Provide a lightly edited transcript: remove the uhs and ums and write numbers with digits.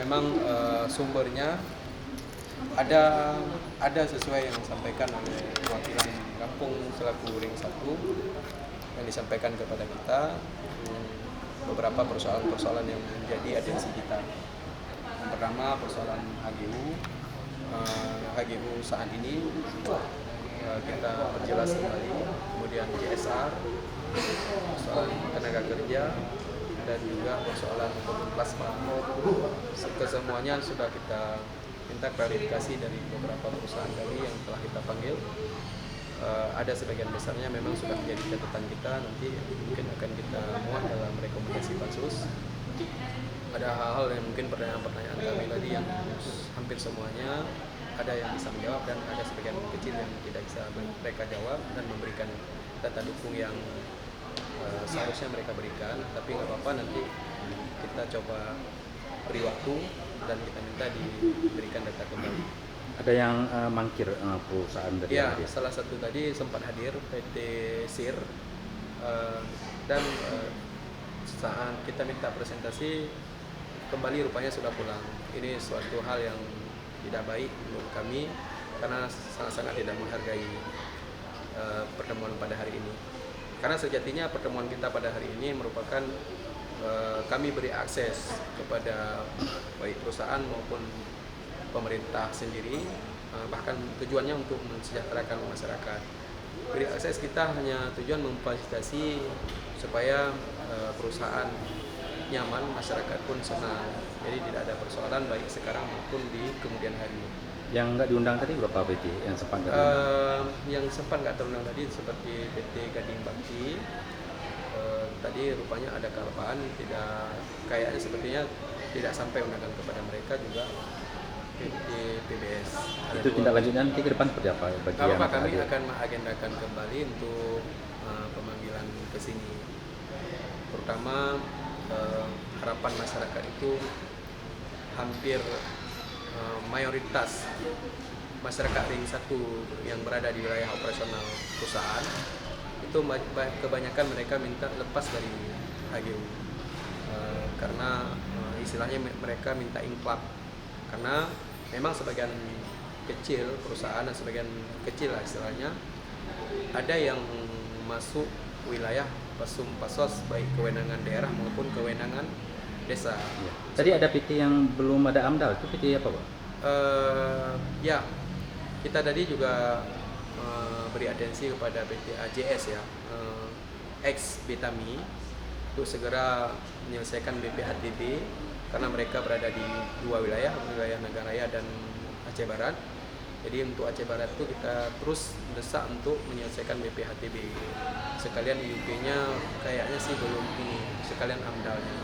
memang sumbernya ada ada sesuai yang disampaikan oleh perwakilan kampung selaku Ring 1 yang disampaikan kepada kita, beberapa persoalan-persoalan yang menjadi atensi kita. Yang pertama persoalan HGU saat ini kita perjelas kembali, kemudian CSR, persoalan tenaga kerja, dan juga persoalan plasma. Kesemuanya sudah kita minta klarifikasi dari beberapa perusahaan tadi yang telah kita panggil. Ada sebagian besarnya memang sudah menjadi catatan kita, nanti mungkin akan kita muat dalam rekomendasi pansus. Ada hal-hal yang mungkin pertanyaan-pertanyaan kami tadi yang hampir semuanya ada yang bisa menjawab, dan ada sebagian kecil yang tidak bisa mereka jawab dan memberikan data dukung yang seharusnya mereka berikan. Tapi nggak apa-apa, nanti kita coba beri waktu dan kita minta diberikan data kembali. Ada yang mangkir perusahaan dari ya, salah satu tadi sempat hadir PT SIR, dan saat kita minta presentasi kembali rupanya sudah pulang. Ini suatu hal yang tidak baik menurut kami karena sangat-sangat tidak menghargai pertemuan pada hari ini. Karena sejatinya pertemuan kita pada hari ini merupakan kami beri akses kepada baik perusahaan maupun pemerintah sendiri, bahkan tujuannya untuk mensejahterakan masyarakat. Beri akses kita hanya tujuan memfasilitasi supaya perusahaan nyaman, masyarakat pun senang. Jadi tidak ada persoalan baik sekarang maupun di kemudian hari. Yang nggak diundang tadi berapa PT yang sempat nggak diundang? Yang sempat nggak terundang tadi seperti PT Gading Bakti. Tadi rupanya ada kelupaan, tidak, kayaknya sepertinya tidak sampai undangan kepada mereka. Juga PT PBS. Itu tindak lanjutnya nanti ke depan seperti apa? Kami akan mengagendakan kembali untuk pemanggilan ke sini. Terutama harapan masyarakat itu hampir mayoritas masyarakat Ring 1 yang berada di wilayah operasional perusahaan itu kebanyakan mereka minta lepas dari HGU, karena istilahnya mereka minta inklap, karena memang sebagian kecil perusahaan dan sebagian kecil lah istilahnya ada yang masuk wilayah pasos baik kewenangan daerah maupun kewenangan desa. Ya. Tadi ada PT yang belum ada AMDAL, itu PT apa, Pak? Ya, kita tadi juga beri atensi kepada PT AJS ya, ex Betami, untuk segera menyelesaikan BPHTB karena mereka berada di dua wilayah Nagaraya dan Aceh Barat. Jadi untuk Aceh Barat itu kita terus mendesak untuk menyelesaikan BPHTB. Sekalian IUP-nya kayaknya sih belum ini, sekalian AMDAL-nya.